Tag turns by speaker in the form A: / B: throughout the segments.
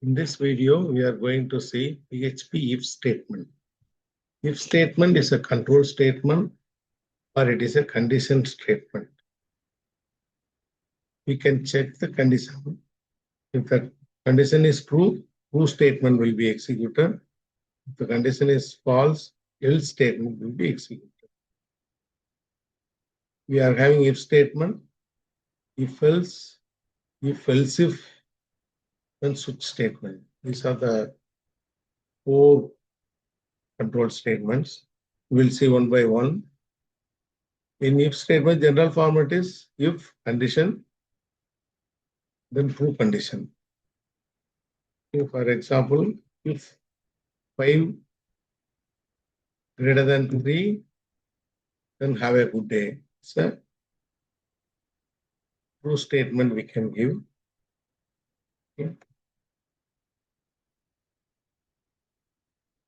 A: In this video, we are going to see PHP if statement. If statement is a control statement or it is a condition statement. We can check the condition. If the condition is true, true statement will be executed. If the condition is false, else statement will be executed. We are having if statement, if else, if, then switch statement. These are the four control statements. We'll see one by one. In if statement, general format is if condition, then true condition. For example, if 5 greater than 3, then have a good day. It's a true statement we can give. Okay.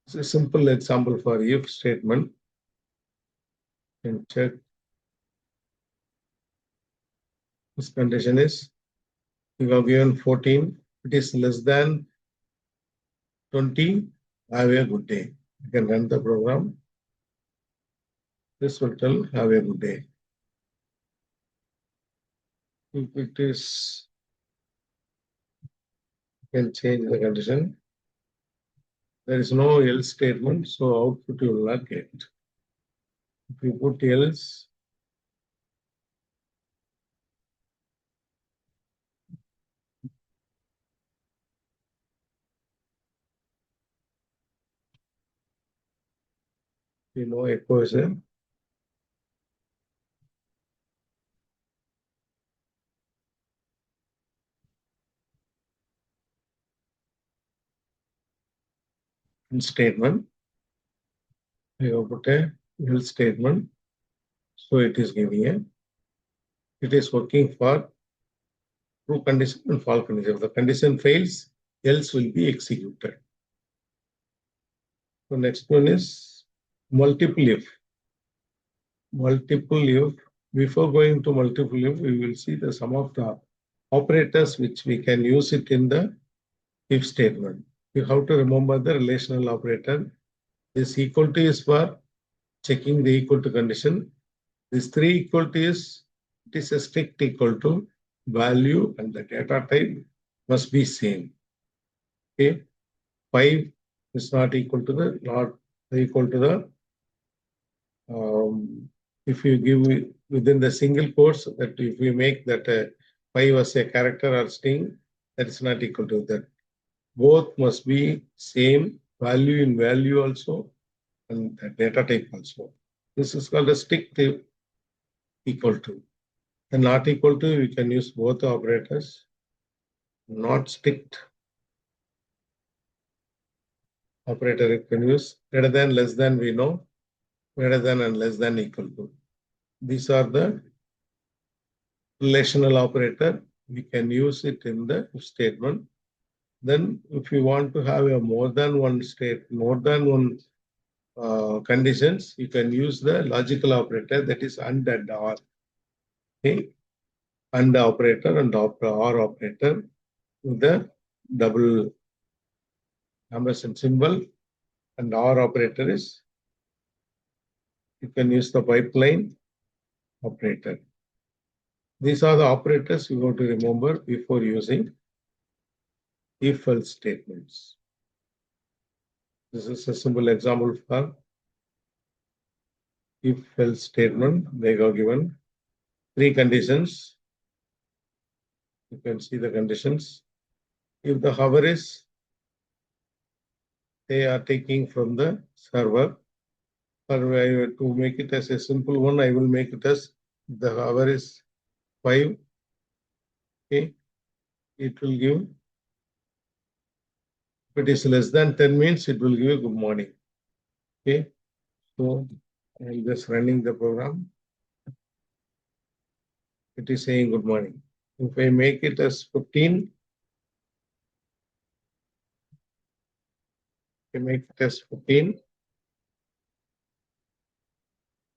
A: It's a simple example for if statement. You can check. This condition is, you have given 14, it is less than 20, have a good day. You can run the program. This will tell have a good day. If it is, you can change the condition. There is no else statement, so output you will not get. If you put else, you know echo is a statement. I have put a else statement, so it is giving a, it is working for true condition and false condition. If the condition fails, else will be executed. So next one is multiple if. Multiple if. Before going to multiple if, we will see the some of the operators which we can use it in the if statement. You have to remember the relational operator. This equal to is for checking the equal to condition. This 3 equal to is, it is a strict equal to value and the data type must be same. Okay, 5 is not equal to the, not equal to the, if you give within the single quotes, that if we make that 5 as a character or string, that is not equal to that. Both must be same value in value also and the data type also. This is called a strict equal to. And not equal to, we can use both operators. Not strict operator you can use. Greater than, less than, we know. Greater than and less than equal to. These are the relational operator. We can use it in the statement. Then if you want to have a more than one state, more than one conditions, you can use the logical operator, that is AND and OR. Okay? AND operator and OR operator with the double ampersand symbol, and OR operator is, you can use the pipeline operator. These are the operators you have to remember before using if-else statements. This is a simple example for if-else statement. They are given 3 conditions. You can see the conditions. If the hover is, they are taking from the server. Or to make it as a simple one, I will make it as the hover is 5. Okay, it will give. If it is less than 10 means it will give a good morning. Okay, so I'm just running the program. It is saying good morning. If I make it as 15, I make it as 15,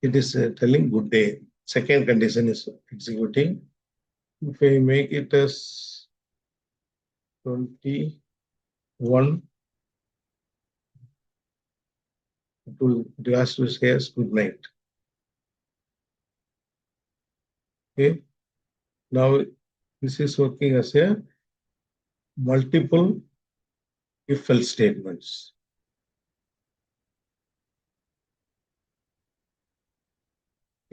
A: it is telling good day. Second condition is executing. If I make it as 20, one, it has to say as good night. Okay. Now this is working as a multiple if-else statements.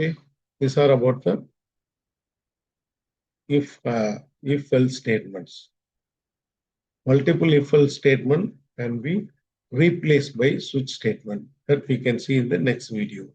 A: Okay. These are about the if-else statements. Multiple if-else statement can be replaced by switch statement that we can see in the next video.